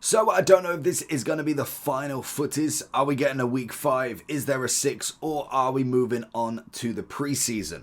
So I don't know if this is going to be the final Futties. Are we getting a week 5? Is there a 6? Or are we moving on to the preseason?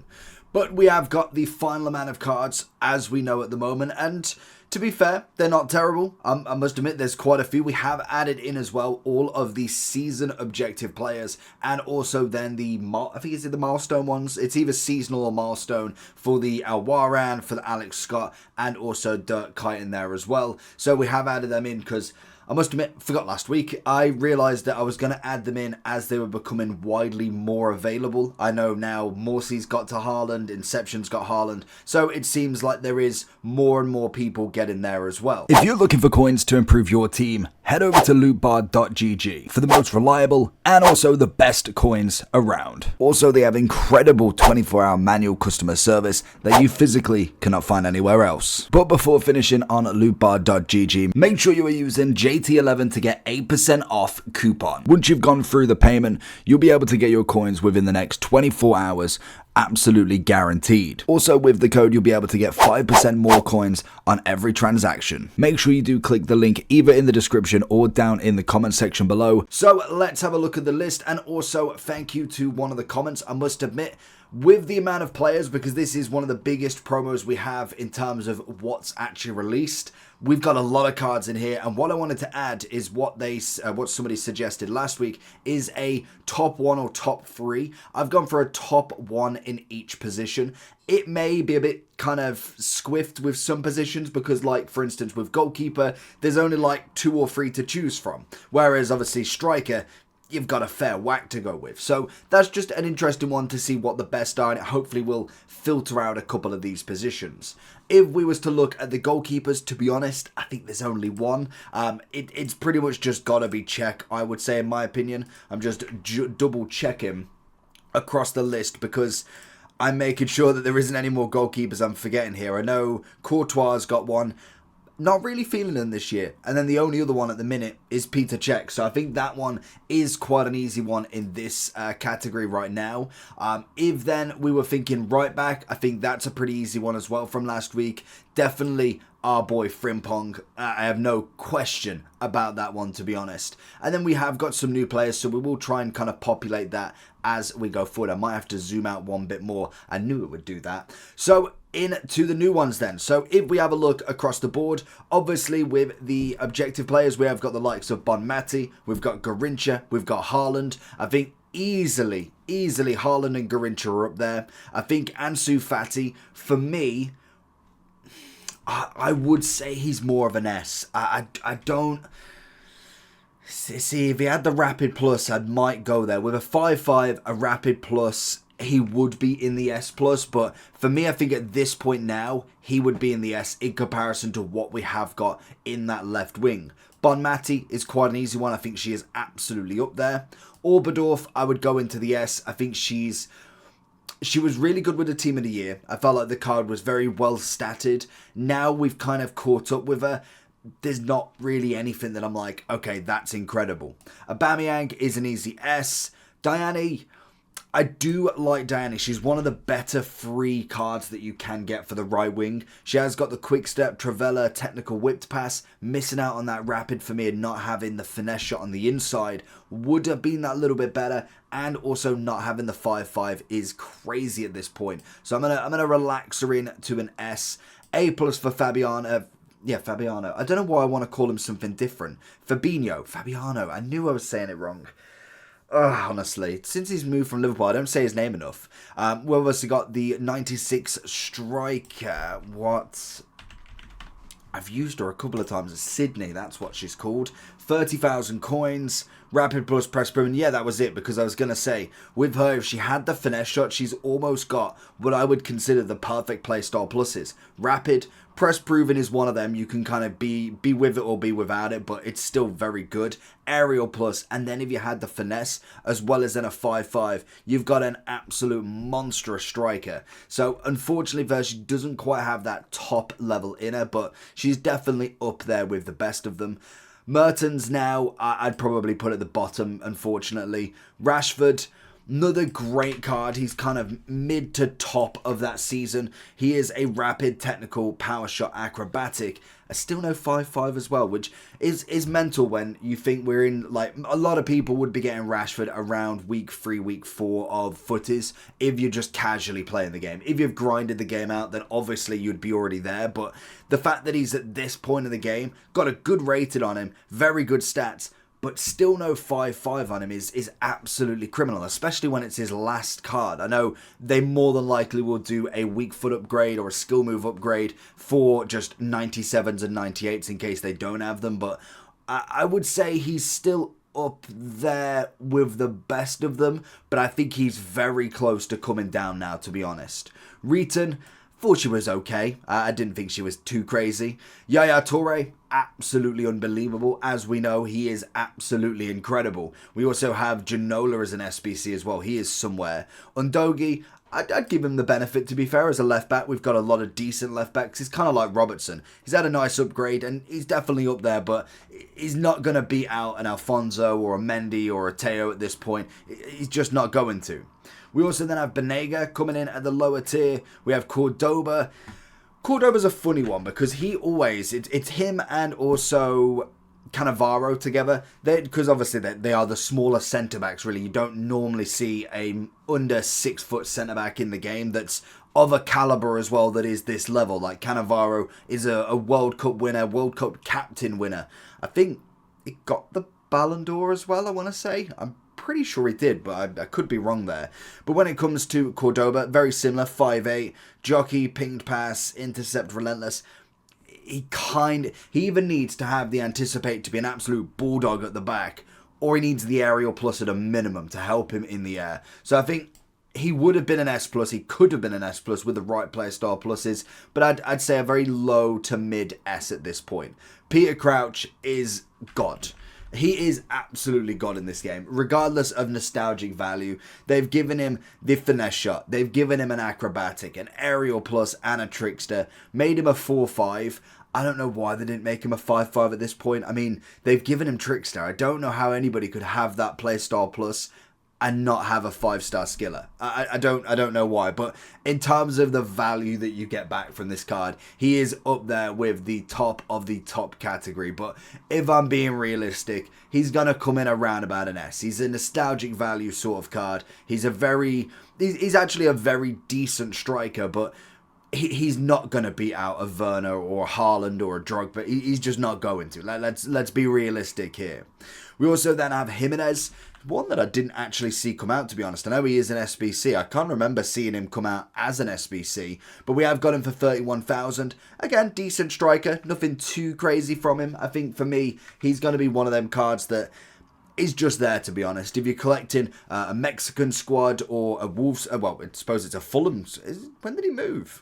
But we have got the final amount of cards as we know at the moment, and to be fair, they're not terrible. I must admit there's quite a few. We have added in as well all of the season objective players, and also then the, I think it's the milestone ones. It's either seasonal or milestone for the Alwaran, for the Alex Scott, and also Dirt Kite in there as well. So we have added them in because I must admit, forgot last week, I realised that I was going to add them in as they were becoming widely more available. I know now Morsy's got to Haaland, Inception's got Haaland, so it seems like there is more and more people getting there as well. If you're looking for coins to improve your team, head over to lootbar.gg for the most reliable and also the best coins around. Also, they have incredible 24-hour manual customer service that you physically cannot find anywhere else. But before finishing on lootbar.gg, make sure you are using JT11 to get 8% off coupon. Once you've gone through the payment, you'll be able to get your coins within the next 24 hours, absolutely guaranteed. Also, with the code, you'll be able to get 5% more coins on every transaction. Make sure you do click the link either in the description or down in the comment section below. So let's have a look at the list, and also thank you to one of the comments. I must admit, with the amount of players, because this is one of the biggest promos we have in terms of what's actually released, we've got a lot of cards in here, and what I wanted to add is what somebody suggested last week is a top 1 or top 3. I've gone for a top 1 in each position. It may be a bit kind of squiffed with some positions because, like, for instance, with goalkeeper, there's only like 2 or 3 to choose from, whereas obviously striker, you've got a fair whack to go with. So that's just an interesting one to see what the best are, and it hopefully will filter out a couple of these positions. If we was to look at the goalkeepers, to be honest, I think there's only one. It's pretty much just got to be Czech, I would say, in my opinion. I'm just double checking across the list because I'm making sure that there isn't any more goalkeepers I'm forgetting here. I know Courtois got one. Not really feeling them this year. And then the only other one at the minute is Peter Cech. So I think that one is quite an easy one in this category right now. If then we were thinking right back, I think that's a pretty easy one as well from last week. Definitely our boy Frimpong. I have no question about that one, to be honest. And then we have got some new players, so we will try and kind of populate that as we go forward. I might have to zoom out one bit more. I knew it would do that. So into the new ones then. So if we have a look across the board, obviously with the objective players, we have got the likes of Bonmati, we've got Garincha, we've got Haaland. I think easily Haaland and Garincha are up there. I think Ansu Fati, for me, I would say he's more of an S. I don't see, if he had the Rapid Plus, I might go there. With a 5-5, a Rapid Plus, he would be in the S+, but for me, I think at this point now, he would be in the S in comparison to what we have got in that left wing. Bonmati is quite an easy one. I think she is absolutely up there. Oberdorf, I would go into the S. I think she was really good with the team of the year. I felt like the card was very well statted. Now we've kind of caught up with her. There's not really anything that I'm like, okay, that's incredible. Aubameyang is an easy S. Diane, I do like Diane. She's one of the better free cards that you can get for the right wing. She has got the quick step, Travella, technical whipped pass. Missing out on that rapid for me and not having the finesse shot on the inside would have been that little bit better. And also not having the 5-5 is crazy at this point. So I'm gonna relax her in to an S. A+ for Fabiano. Yeah, Fabiano. I don't know why I want to call him something different. Fabiano. I knew I was saying it wrong. Honestly, since he's moved from Liverpool, I don't say his name enough. We've obviously got the 96 striker. What? I've used her a couple of times. It's Sydney, that's what she's called. 30,000 coins. Rapid Plus press proven. Yeah, that was it, because I was going to say, with her, if she had the finesse shot, she's almost got what I would consider the perfect playstyle pluses. Rapid, press proven is one of them. You can kind of be with it or be without it, but it's still very good. Aerial plus, and then if you had the finesse, as well as then a 5-5, you've got an absolute monstrous striker. So, unfortunately, she doesn't quite have that top level in her, but she's definitely up there with the best of them. Mertens now, I'd probably put at the bottom, unfortunately. Rashford, another great card. He's kind of mid to top of that season. He is a rapid, technical, power shot, acrobatic. Still no 5-5 as well, which is mental when you think we're in, like, a lot of people would be getting Rashford around week 3, week 4 of Futties if you're just casually playing the game. If you've grinded the game out, then obviously you'd be already there, but the fact that he's at this point of the game, got a good rating on him, very good stats, but still no 5-5 on him is absolutely criminal, especially when it's his last card. I know they more than likely will do a weak foot upgrade or a skill move upgrade for just 97s and 98s in case they don't have them, but I would say he's still up there with the best of them, but I think he's very close to coming down now, to be honest. Return, thought she was okay. I didn't think she was too crazy. Yaya Toure, absolutely unbelievable. As we know, he is absolutely incredible. We also have Ginola as an SBC as well. He is somewhere. Undogi, I'd give him the benefit, to be fair, as a left back. We've got a lot of decent left backs. He's kind of like Robertson. He's had a nice upgrade and he's definitely up there, but he's not going to beat out an Alfonso or a Mendy or a Teo at this point. He's just not going to. We also then have Banega coming in at the lower tier. We have Cordoba. Cordoba's a funny one because he always, it's him and also Cannavaro together. Because obviously they are the smaller centre-backs, really. You don't normally see a under 6 foot centre-back in the game that's of a calibre as well that is this level. Like Cannavaro is a World Cup winner, World Cup captain winner. I think he got the Ballon d'Or as well, I want to say. I'm pretty sure he did, but I could be wrong there. But when it comes to Cordoba, very similar, 5'8", jockey, pinged pass, intercept, relentless. He even needs to have the anticipate to be an absolute bulldog at the back, or he needs the aerial plus at a minimum to help him in the air. So I think he would have been an S+, he could have been an S+ with the right player style pluses, but I'd say a very low to mid S at this point. Peter Crouch is God. He is absolutely God in this game, regardless of nostalgic value. They've given him the finesse shot. They've given him an acrobatic, an aerial plus, and a trickster. Made him a 4-5. I don't know why they didn't make him a 5-5 at this point. I mean, they've given him trickster. I don't know how anybody could have that playstyle plus and not have a 5-star skiller. I don't know why, but in terms of the value that you get back from this card, he is up there with the top of the top category. But if I'm being realistic, he's gonna come in around about an S. He's a nostalgic value sort of card. He's actually a very decent striker, but he's not going to beat out a Werner or a Haaland or a Drogba. He's just not going to. Let's be realistic here. We also then have Jimenez, one that I didn't actually see come out, to be honest. I know he is an SBC. I can't remember seeing him come out as an SBC, but we have got him for 31,000. Again, decent striker. Nothing too crazy from him. I think for me, he's going to be one of them cards that is just there, to be honest. If you're collecting a Mexican squad or a Wolves, well, I suppose it's a Fulham. When did he move?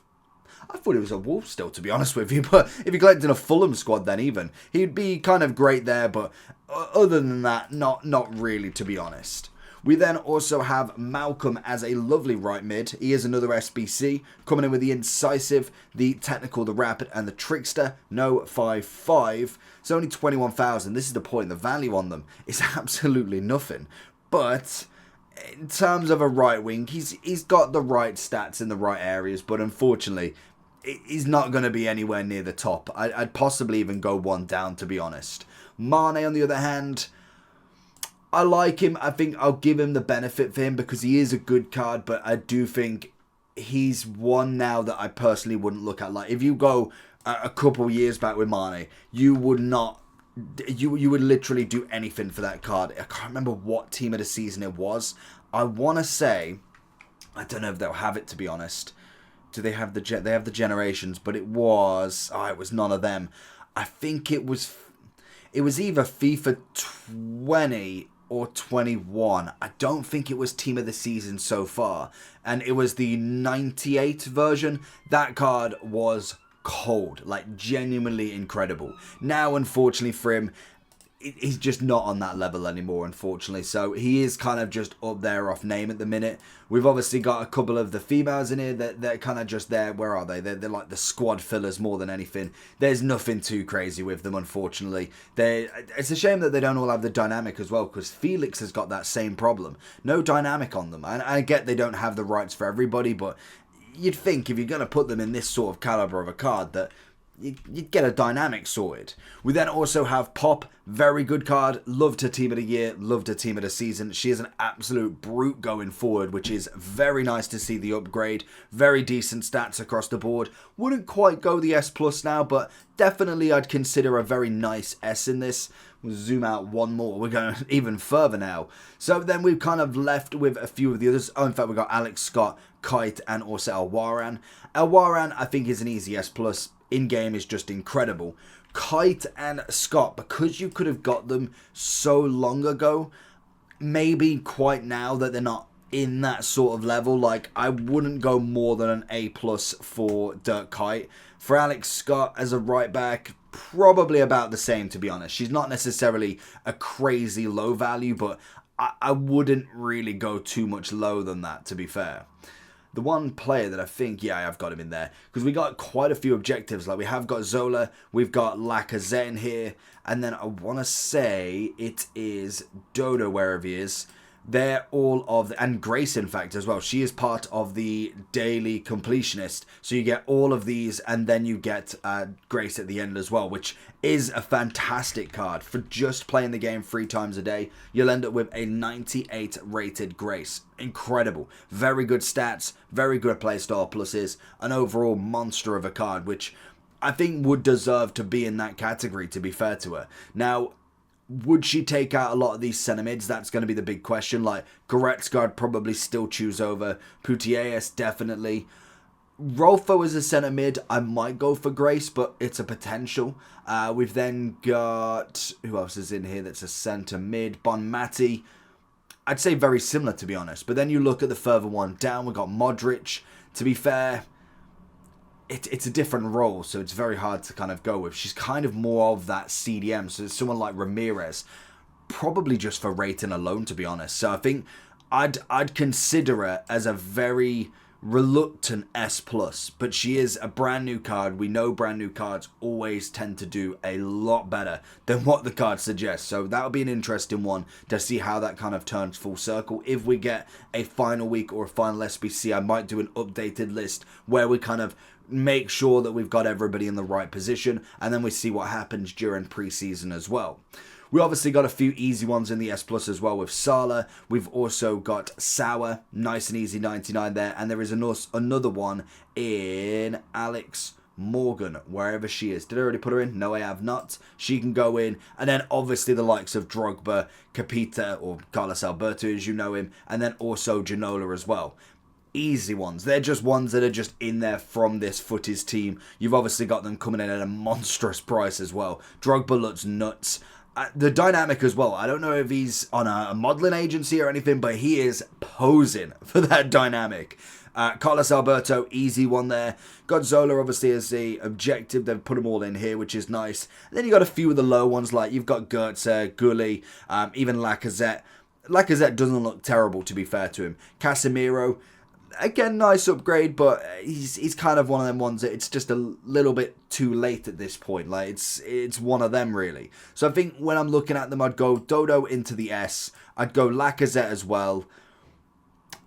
I thought it was a Wolves still, to be honest with you. But if you're collecting a Fulham squad, then even he'd be kind of great there. But other than that, not really, to be honest. We then also have Malcolm as a lovely right mid. He is another SBC, coming in with the incisive, the technical, the rapid, and the trickster. No 5-5. It's only 21,000. This is the point. The value on them is absolutely nothing. But in terms of a right wing, he's got the right stats in the right areas, but unfortunately, he's not going to be anywhere near the top. I'd possibly even go one down, to be honest. Mane, on the other hand, I like him. I think I'll give him the benefit for him because he is a good card, but I do think he's one now that I personally wouldn't look at. Like, if you go a couple years back with Mane, you would not... You would literally do anything for that card. I can't remember what team of the season it was. I want to say... I don't know if they'll have it, to be honest. Do they have they have the generations? But it was... Oh, it was none of them. I think it was... It was either FIFA 20 or 21. I don't think it was team of the season so far. And it was the 98 version. That card was cold, like genuinely incredible. Now, unfortunately for him, he's just not on that level anymore, unfortunately. So he is kind of just up there off name at the minute. We've obviously got a couple of the females in here that they're kind of just there. Where are they? They're like the squad fillers more than anything. There's nothing too crazy with them, unfortunately. It's a shame that they don't all have the dynamic as well, because Felix has got that same problem. No dynamic on them. And I get they don't have the rights for everybody, but you'd think if you're going to put them in this sort of caliber of a card that you'd get a dynamic sorted. We then also have Pop, very good card, loved her team of the year, loved her team of the season. She is an absolute brute going forward, which is very nice to see the upgrade. Very decent stats across the board. Wouldn't quite go the S plus now, but definitely I'd consider a very nice S in this. We'll zoom out one more. We're going even further now. So then we've kind of left with a few of the others. Oh, in fact, we've got Alex Scott, Kite, and also Elwaran. Elwaran, I think, is an easy S plus. In-game is just incredible. Kite and Scott, because you could have got them so long ago, maybe quite now that they're not in that sort of level, like, I wouldn't go more than an A plus for Dirk Kite. For Alex Scott as a right back, probably about the same, to be honest. She's not necessarily a crazy low value, but I wouldn't really go too much lower than that, to be fair. The one player that I think, yeah, I've got him in there, because we got quite a few objectives. Like, we have got Zola, we've got Lacazette in here, and then I want to say it is Dodo, wherever he is. They're all of the, and Grace, in fact, as well. She is part of the daily completionist. So you get all of these, and then you get Grace at the end as well, which is a fantastic card. For just playing the game 3 times a day, you'll end up with a 98 rated Grace. Incredible. Very good stats, very good playstyle, plus is an overall monster of a card, which I think would deserve to be in that category, to be fair to her. Now, would she take out a lot of these centre mids? That's going to be the big question. Like, Goretzka I'd probably still choose over. Putellas, definitely. Rolfo as a centre mid, I might go for Grace, but it's a potential. We've then got, who else is in here that's a centre mid? Bonmati. I'd say very similar, to be honest. But then you look at the further one down, we've got Modric. To be fair, it's a different role, so it's very hard to kind of go with. She's kind of more of that CDM, so it's someone like Ramirez, probably just for rating alone, to be honest. So I think I'd consider her as a very reluctant S+, but she is a brand new card. We know brand new cards always tend to do a lot better than what the card suggests, so that'll be an interesting one to see how that kind of turns full circle. If we get a final week or a final SBC, I might do an updated list where we kind of make sure that we've got everybody in the right position, and then we see what happens during preseason as well. We obviously got a few easy ones in the S Plus as well with Sala. We've also got Sauer, nice and easy 99 there, and there is another one in Alex Morgan, wherever she is. Did I already put her in? No, I have not. She can go in, and then obviously the likes of Drogba, Capita, or Carlos Alberto as you know him, and then also Ginola as well. Easy ones. They're just ones that are just in there from this Futties team. You've obviously got them coming in at a monstrous price as well. Drogba looks nuts. The dynamic as well. I don't know if he's on a modeling agency or anything, but he is posing for that dynamic. Carlos Alberto, easy one there. Godzilla obviously as the objective. They've put them all in here, which is nice. And then you got a few of the low ones, like you've got Goetze, Gully, even Lacazette. Lacazette doesn't look terrible, to be fair to him. Casemiro, again, nice upgrade, but he's kind of one of them ones that it's just a little bit too late at this point. Like, it's one of them, really. So I think when I'm looking at them, I'd go Dodo into the S. I'd go Lacazette as well.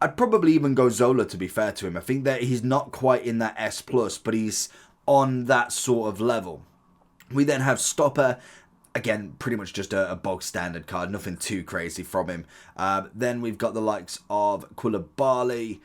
I'd probably even go Zola, to be fair to him. I think that he's not quite in that S+, but he's on that sort of level. We then have Stopper. Again, pretty much just a bog standard card. Nothing too crazy from him. Then we've got the likes of Koulibaly.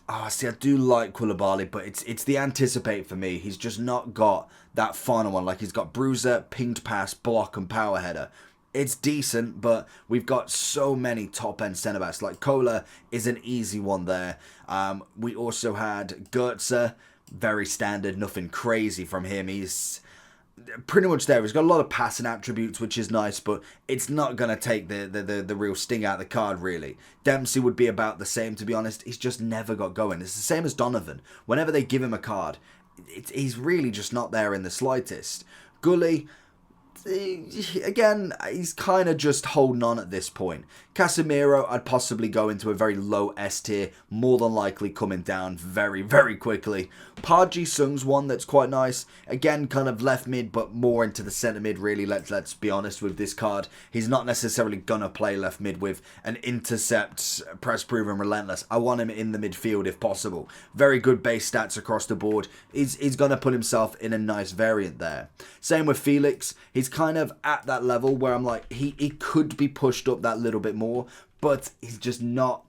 Oh, see, I do like Koulibaly, but it's the anticipate for me. He's just not got that final one. Like, he's got bruiser, pinged pass, block, and power header. It's decent, but we've got so many top-end centre-backs. Like, Kola is an easy one there. We also had Goetze, very standard, nothing crazy from him. He's pretty much there. He's got a lot of passing attributes, which is nice, but it's not going to take the real sting out of the card, really. Dempsey would be about the same, to be honest. He's just never got going. It's the same as Donovan. Whenever they give him a card, he's really just not there in the slightest. Gully, again, he's kind of just holding on at this point. Casemiro, I'd possibly go into a very low S tier, more than likely coming down very, very quickly. Park Ji-sung's one that's quite nice. Again, kind of left mid, but more into the centre mid, really. Let's be honest with this card. He's not necessarily going to play left mid with an intercept, press proven relentless. I want him in the midfield if possible. Very good base stats across the board. He's going to put himself in a nice variant there. Same with Felix. He's kind of at that level where I'm like, he could be pushed up that little bit more, but he's just not.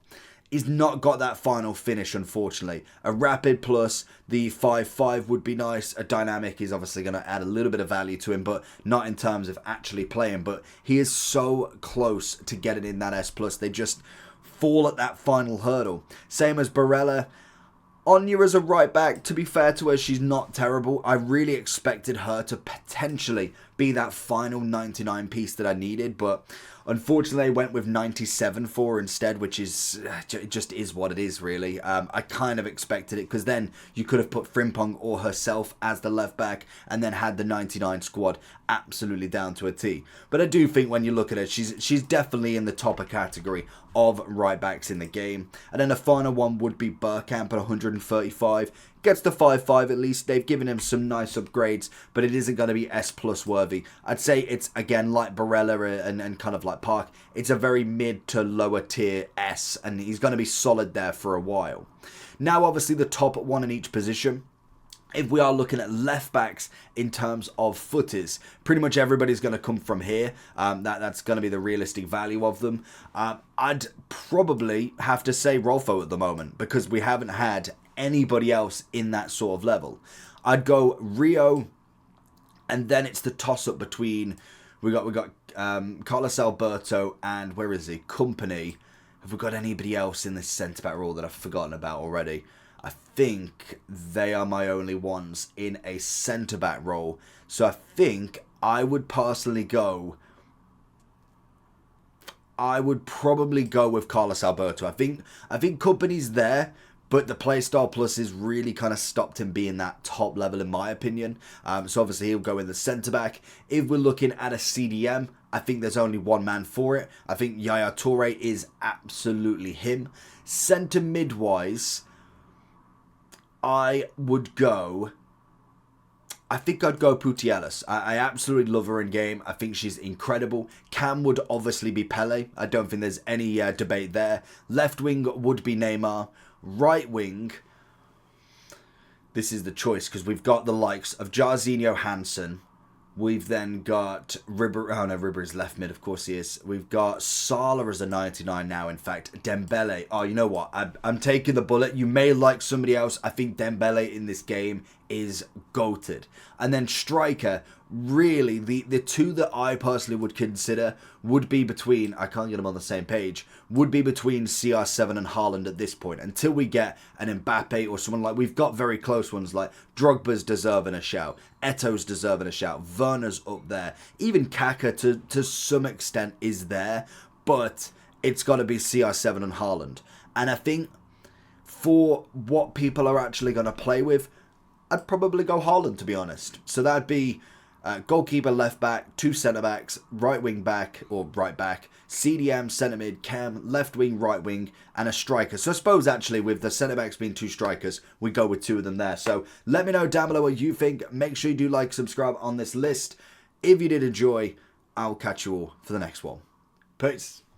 He's not got that final finish, unfortunately. A rapid plus the 5-5 would be nice. A dynamic is obviously going to add a little bit of value to him, but not in terms of actually playing. But he is so close to getting in that S+. They just fall at that final hurdle. Same as Barella. Anya as a right back, to be fair to her, she's not terrible. I really expected her to potentially be that final 99 piece that I needed, but unfortunately I went with 97 for her instead, which is just is what it is, really. I kind of expected it, because then you could have put Frimpong or herself as the left back and then had the 99 squad absolutely down to a T. But I do think when you look at her, she's definitely in the topper category of right backs in the game. And then the final one would be Bergkamp at 135. Gets the 5-5 at least. They've given him some nice upgrades, but it isn't going to be S+ worthy. I'd say it's, again, like Barella and kind of like Park. It's a very mid to lower tier S, and he's going to be solid there for a while. Now, obviously, the top one in each position. If we are looking at left backs in terms of Futties, pretty much everybody's going to come from here. That's going to be the realistic value of them. I'd probably have to say Rolfo at the moment, because we haven't had anybody else in that sort of level. I'd go Rio, and then it's the toss-up between we got Carlos Alberto and where is he? Company. Have we got anybody else in this centre back role that I've forgotten about already? I think they are my only ones in a centre-back role. So I think I would personally go... I would probably go with Carlos Alberto. I think Company's there, but the playstyle plus has really kind of stopped him being that top level in my opinion. So obviously he'll go in the centre-back. If we're looking at a CDM, I think there's only one man for it. I think Yaya Toure is absolutely him. Centre mid-wise... I would go... I think I'd go Putellas. I absolutely love her in game. I think she's incredible. Cam would obviously be Pele. I don't think there's any debate there. Left wing would be Neymar. Right wing... This is the choice, because we've got the likes of Jarzinho Hansen. We've then got Ribber. Oh no, Ribber is left mid, of course he is. We've got Salah as a 99 now, in fact. Dembele. Oh, you know what? I'm taking the bullet. You may like somebody else. I think Dembele in this game is goated. And then striker, really, the two that I personally would consider would be between, I can't get them on the same page, would be between CR7 and Haaland at this point. Until we get an Mbappe or someone like, we've got very close ones like Drogba's deserving a shout, Eto's deserving a shout, Werner's up there, even Kaka to some extent is there, but it's got to be CR7 and Haaland. And I think for what people are actually going to play with, I'd probably go Haaland, to be honest. So that'd be goalkeeper, left back, two centre backs, right wing back or right back, CDM, centre mid, Cam, left wing, right wing, and a striker. So I suppose actually with the centre backs being two strikers, we go with two of them there. So let me know down below what you think. Make sure you do like, subscribe on this list. If you did enjoy, I'll catch you all for the next one. Peace.